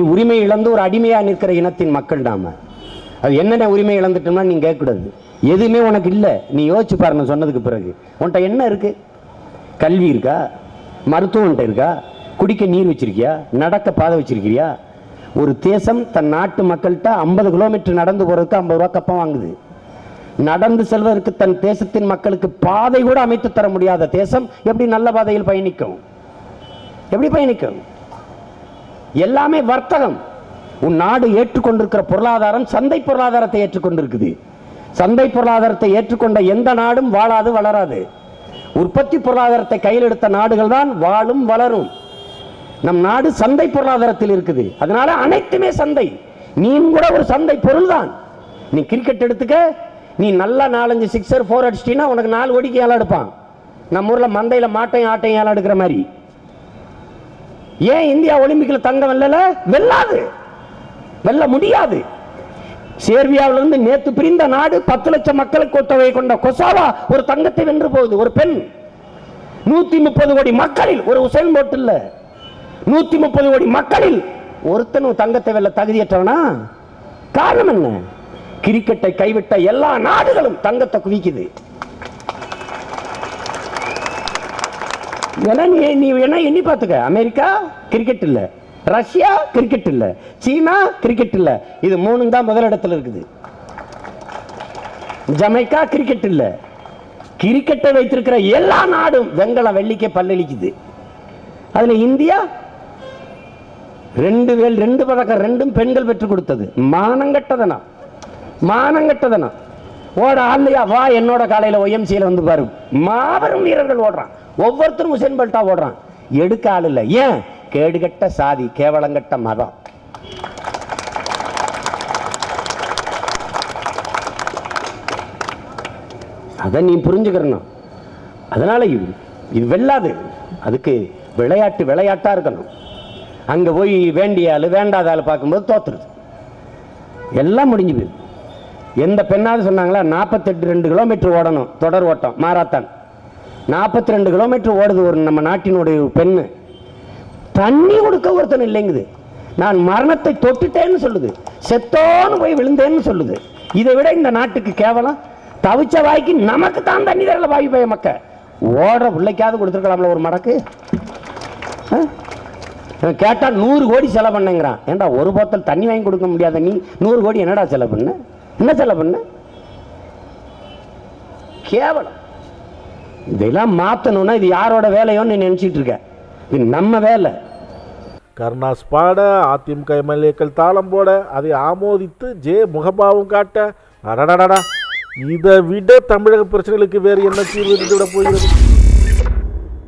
நீ உரிமை இழந்து ஒரு அடிமையாக நிற்கிற இனத்தின் மக்கள் நாம. அது என்னென்ன உரிமை இழந்துட்டோம்னா நீங்கள் கேட்கக்கூடாது. எதுவுமே உனக்கு இல்லை. நீ யோசிச்சு பாருங்க. சொன்னதுக்கு பிறகு உன்கிட்ட என்ன இருக்கு? கல்வி இருக்கா? மருத்துவம் இருக்கா? குடிக்க நீர் வச்சிருக்கியா? நடக்க பாதை வச்சிருக்கிறியா? ஒரு தேசம் தன் நாட்டு மக்கள்கிட்ட 50 கிலோமீட்டர் நடந்து போறதுக்கு 50 ரூபா கப்பம் வாங்குது. நடந்து செல்வதற்கு தன் தேசத்தின் மக்களுக்கு பாதை கூட அமைத்து தர முடியாத தேசம் எப்படி நல்ல பாதையில் பயணிக்கும்? எப்படி பயணிக்கும்? எல்லாமே வர்த்தகம். உன் நாடு ஏற்றுக்கொண்டிருக்கிற பொருளாதாரம் சந்தை பொருளாதாரத்தை ஏற்றுக்கொண்டிருக்குது. சந்தை பொருளாதாரத்தை ஏற்றுக்கொண்ட எந்த நாடும் வாழாது, வளராது. உற்பத்தி பொருளாதாரத்தை கையில் எடுத்த நாடுகள் தான் வாழும், வளரும். நம் நாடு சந்தை பொருளாதாரத்தில் இருக்குது. அதனால அனைத்துமே சந்தை. நீ கூட ஒரு சந்தை பொருள் தான். நீ கிரிக்கெட் எடுத்துக்க, நீ நல்லா 4-5 சிக்ஸர் 4 அடிச்சிட்டீங்கன்னா உனக்கு 4 கோடிக்கு ஏலம் எடுப்பான். நம்ம ஊர்ல மந்தையில மாட்டையும் ஆட்டையும் ஏலம் எடுக்கிற மாதிரி. ஏன் இந்தியா ஒலிம்பிக்ல தங்கம் வெல்லாது, வெல்ல முடியாது. சேர்பியாவிலிருந்து நேற்று பிரிந்த நாடு 10 லட்சம் மக்களுக்கு தொகை கொண்ட கொசாவா ஒரு தங்கத்தை வென்று போகுது. ஒரு பெண் 130 கோடி மக்களில் ஒரு உசைன் போல்ட் இல்ல, 130 கோடி மக்களில் ஒருத்தனும் தங்கத்தை வெல்ல தகுதியற்றவனா? காரணம் என்ன? கிரிக்கெட்டை கைவிட்ட எல்லா நாடுகளும் தங்கத்தை குவிக்குது. நீ என்ன எண்ணி பார்த்துக்க. அமெரிக்கா கிரிக்கெட் இல்ல, ரஷ்யா கிரிக்கெட் இல்ல, சீனா கிரிக்கெட் இல்ல. இது 3 தான் முதலிடத்தில் இருக்குது. ஜமைக்கா கிரிக்கெட் இல்ல. கிரிக்கெட்டை வைத்திருக்கிற எல்லா நாடும் வெங்கல வெள்ளிக்கே பல்லளிக்குது. அதுல இந்தியா 2 பதக்கம், 2ம் பெண்கள் பெற்றுக் கொடுத்தது. மானங்கட்டதனா, மானங்கட்டதனா. ஓட ஆள்லையா வா என்னோட காலையில OMCல வந்து பாரு. மாபெரும் வீரர்கள் ஓடுறான். ஒவ்வொருத்தரும் உசைன் போல்ட்டா ஓடுறான். எடுக்க ஆள் இல்லை. ஏன்? கேடுகட்ட சாதி, கேவலங்கட்ட மதம். அதை நீ புரிஞ்சுக்கணும். அதனால இது வெல்லாது. அதுக்கு விளையாட்டு விளையாட்டா இருக்கணும். அங்க போய் வேண்டிய ஆளு வேண்டாத ஆளு பார்க்கும்போது தோத்துருது. எல்லாம் முடிஞ்சு போயிடுது. எந்த பெண்ணாவது சொன்னாங்களா 42 கிலோமீட்டர் ஓடணும் தொடர் ஓட்டம் மாராத்தான். 42 கிலோமீட்டர் ஓடுது ஒரு நம்ம நாட்டினுடைய பெண்ணு. தண்ணி கொடுக்க ஒருத்தன் இல்லைங்குது. நான் மரணத்தை தொட்டுட்டேன்னு சொல்லுது, செத்தோன்னு போய் விழுந்தேன்னு சொல்லுது. இதை விட இந்த நாட்டுக்கு கேவலம். தவிச்ச வாய்க்கு நமக்கு தான் தண்ணி தரல வாய் போய மக்க. ஓடுற பிள்ளைக்காவது கொடுத்துருக்கலாம்ல ஒரு மடக்கு. கேட்டா 100 கோடி செலவு பண்ணுங்கிறான். ஏன்டா ஒரு போத்தல் தண்ணி வாங்கி கொடுக்க முடியாத நீ 100 கோடி என்னடா செலவு பண்ண? என்ன செலவு பண்ண? கேவலம். இதெல்லாம் மாத்தணும்னா இது யாரோட வேலையோன்னு நீ நினைச்சிட்டு இருக்க. இது நம்ம வேலை. கருணாஸ் பாட, அதிமுக எம்எல்ஏக்கள் தாளம் போட, அதை ஆமோதித்து முகபாவம் காட்ட, அடடடா, இதை விட தமிழக பிரச்சனைகளுக்கு வேறு என்ன தீர்வு விட போகிறது?